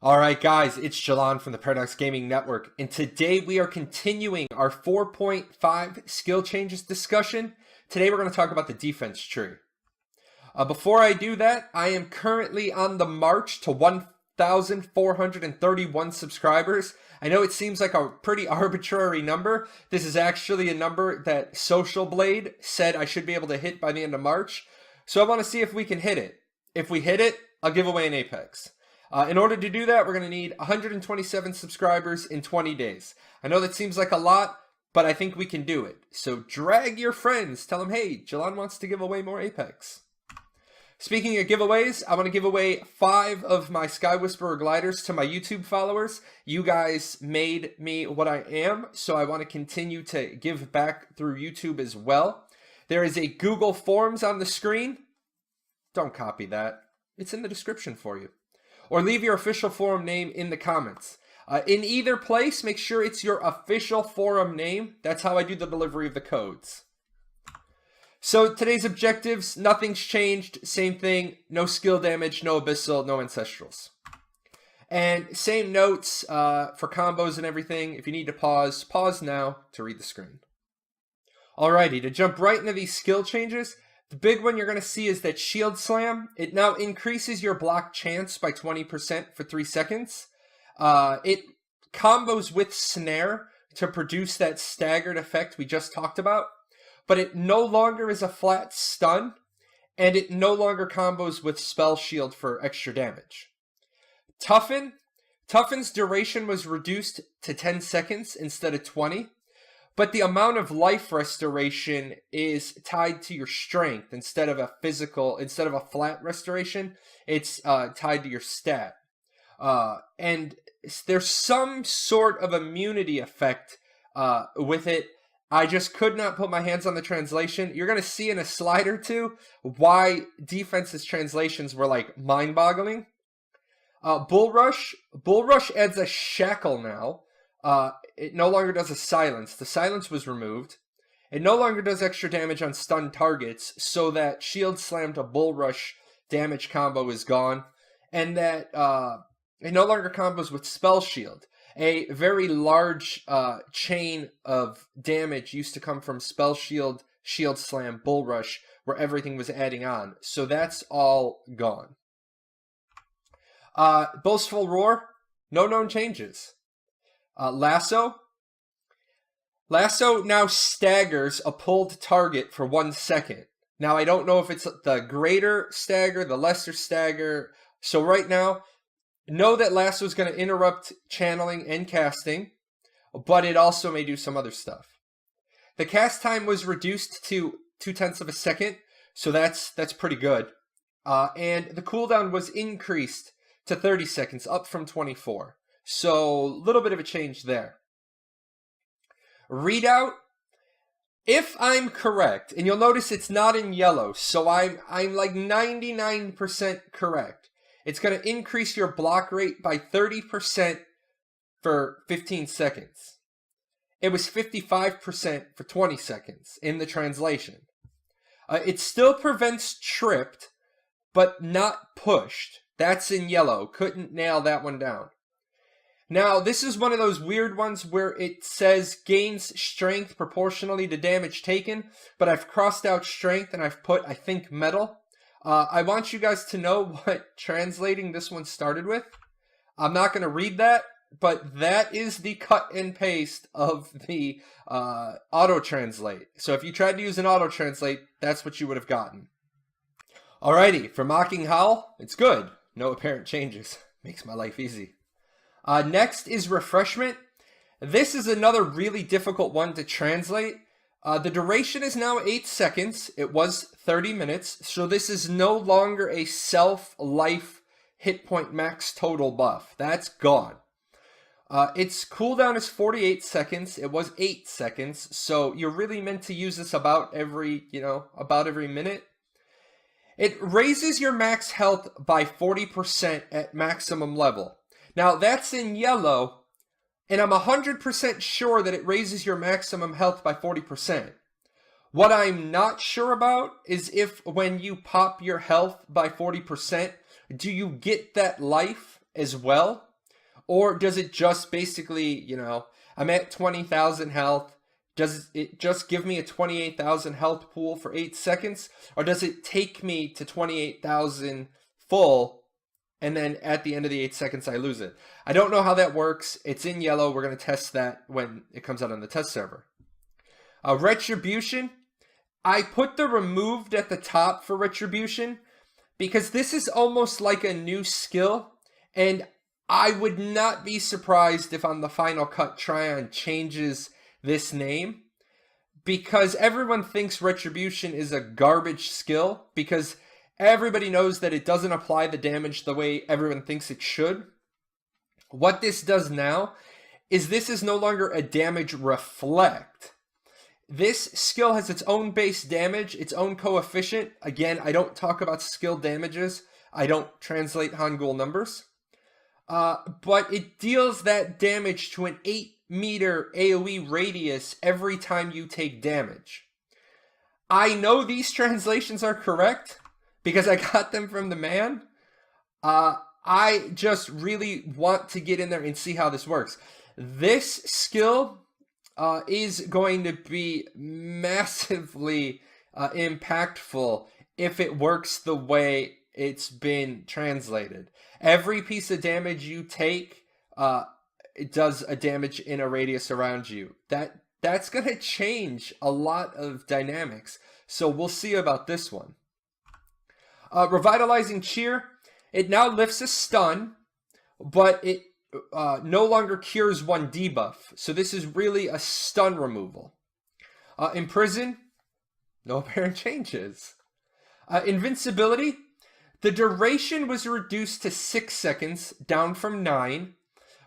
Alright guys, it's Jalan from the Paradox Gaming Network, and today we are continuing our 4.5 skill changes discussion. Today we're going to talk about the defense tree. Before I do that, I am currently on the march to 1,431 subscribers. I know it seems like a pretty arbitrary number. This is actually a number that Social Blade said I should be able to hit by the end of March. So I want to see if we can hit it. If we hit it, I'll give away an Apex. In order to do that, we're going to need 127 subscribers in 20 days. I know that seems like a lot, but I think we can do it. So drag your friends. Tell them, hey, Jalan wants to give away more Apex. Speaking of giveaways, I want to give away 5 of my Sky Whisperer gliders to my YouTube followers. You guys made me what I am, so I want to continue to give back through YouTube as well. There is a Google Forms on the screen. Don't copy that. It's in the description for you. Or leave your official forum name in the comments. In either place, make sure it's your official forum name. That's how I do the delivery of the codes. So today's objectives, nothing's changed. Same thing, no skill damage, no abyssal, no ancestrals. And same notes for combos and everything. If you need to pause, pause now to read the screen. Alrighty, to jump right into these skill changes, the big one you're going to see is that Shield Slam. It now increases your block chance by 20% for 3 seconds. It combos with Snare to produce that staggered effect we just talked about. But it no longer is a flat stun, and it no longer combos with Spell Shield for extra damage. Toughen's duration was reduced to 10 seconds instead of 20. But the amount of life restoration is tied to your strength instead of a flat restoration. It's tied to your stat. And there's some sort of immunity effect with it. I just could not put my hands on the translation. You're going to see in a slide or two why defense's translations were like mind-boggling. Bull Rush adds a shackle now. It no longer does a silence. The silence was removed. It no longer does extra damage on stunned targets, so that Shield Slam to Bull Rush damage combo is gone. And that it no longer combos with Spell Shield. A very large chain of damage used to come from Spell Shield, Shield Slam, Bull Rush, where everything was adding on. So that's all gone. Boastful Roar, no known changes. Lasso now staggers a pulled target for 1 second. Now, I don't know if it's the greater stagger, the lesser stagger. So right now, know that Lasso is going to interrupt channeling and casting, but it also may do some other stuff. The cast time was reduced to 0.2 of a second, so that's pretty good. And the cooldown was increased to 30 seconds, up from 24. So, a little bit of a change there. Readout, if I'm correct, and you'll notice it's not in yellow, so I'm like 99% correct. It's going to increase your block rate by 30% for 15 seconds. It was 55% for 20 seconds in the translation. It still prevents tripped, but not pushed. That's in yellow. Couldn't nail that one down. Now, this is one of those weird ones where it says gains strength proportionally to damage taken, but I've crossed out strength and I've put, I think, metal. I want you guys to know what translating this one started with. I'm not going to read that, but that is the cut and paste of the auto-translate. So if you tried to use an auto-translate, that's what you would have gotten. Alrighty, for Mocking Howl, it's good. No apparent changes. Makes my life easy. Next is Refreshment. This is another really difficult one to translate. The duration is now 8 seconds. It was 30 minutes. So this is no longer a self-life hit point max total buff. That's gone. Its cooldown is 48 seconds. It was 8 seconds. So you're really meant to use this about every minute. It raises your max health by 40% at maximum level. Now, that's in yellow, and I'm 100% sure that it raises your maximum health by 40%. What I'm not sure about is if when you pop your health by 40%, do you get that life as well? Or does it just basically, you know, I'm at 20,000 health. Does it just give me a 28,000 health pool for 8 seconds? Or does it take me to 28,000 full, and then at the end of the 8 seconds I lose it? I don't know how that works. It's in yellow. We're going to test that when it comes out on the test server. Retribution. I put the removed at the top for Retribution because this is almost like a new skill, and I would not be surprised if on the final cut Tryon changes this name, because everyone thinks Retribution is a garbage skill because everybody knows that it doesn't apply the damage the way everyone thinks it should. What this does now is this is no longer a damage reflect. This skill has its own base damage, its own coefficient. Again, I don't talk about skill damages. I don't translate Hangul numbers. But it deals that damage to an 8-meter AoE radius every time you take damage. I know these translations are correct because I got them from the man. I just really want to get in there and see how this works. This skill is going to be massively impactful if it works the way it's been translated. Every piece of damage you take, it does a damage in a radius around you. That's going to change a lot of dynamics. So we'll see about this one. Revitalizing Cheer. It now lifts a stun, but it no longer cures one debuff. So this is really a stun removal. Imprison. No apparent changes. Invincibility. The duration was reduced to 6 seconds, down from 9,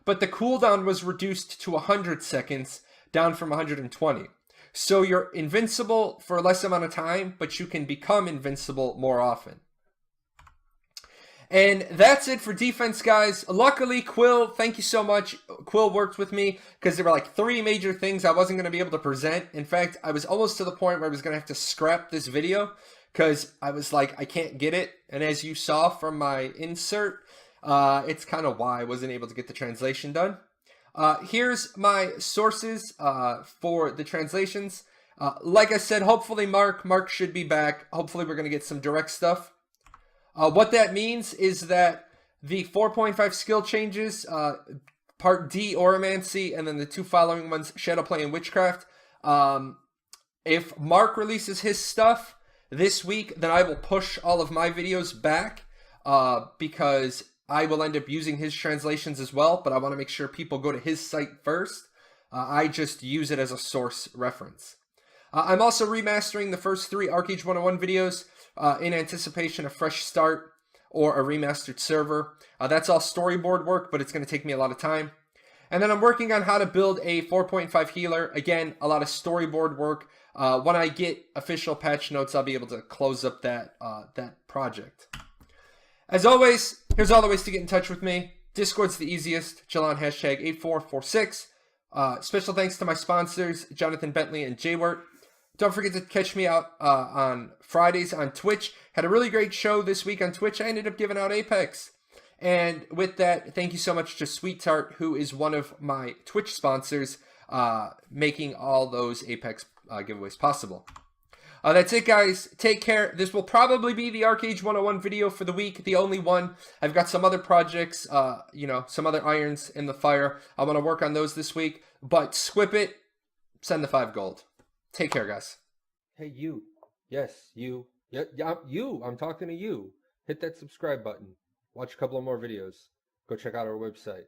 but the cooldown was reduced to 100 seconds, down from 120. So you're invincible for a less amount of time, but you can become invincible more often. And that's it for defense, guys. Luckily, Quill, thank you so much. Quill worked with me because there were like 3 major things I wasn't going to be able to present. In fact, I was almost to the point where I was going to have to scrap this video because I was like, I can't get it. And as you saw from my insert, it's kind of why I wasn't able to get the translation done. Here's my sources for the translations. Like I said, hopefully Mark should be back. Hopefully we're going to get some direct stuff. What that means is that the 4.5 skill changes, part D, Oromancy, and then the 2 following ones, Shadowplay and Witchcraft. If Mark releases his stuff this week, then I will push all of my videos back because I will end up using his translations as well, but I want to make sure people go to his site first. I just use it as a source reference. I'm also remastering the first 3 Archeage 101 videos in anticipation of fresh start or a remastered server. That's all storyboard work, but it's going to take me a lot of time. And then I'm working on how to build a 4.5 healer. Again, a lot of storyboard work. When I get official patch notes, I'll be able to close up that project. As always, here's all the ways to get in touch with me. Discord's the easiest. Chill on hashtag 8446. Special thanks to my sponsors, Jonathan Bentley and Jaywort. Don't forget to catch me out on Fridays on Twitch. Had a really great show this week on Twitch. I ended up giving out Apex. And with that, thank you so much to Sweet Tart, who is one of my Twitch sponsors, making all those Apex giveaways possible. That's it, guys. Take care. This will probably be the Archeage 101 video for the week, the only one. I've got some other projects, some other irons in the fire. I want to work on those this week. But Squip it, send the 5 gold. Take care, guys. Hey, you. Yes, you. Yeah, you. I'm talking to you. Hit that subscribe button. Watch a couple of more videos. Go check out our website.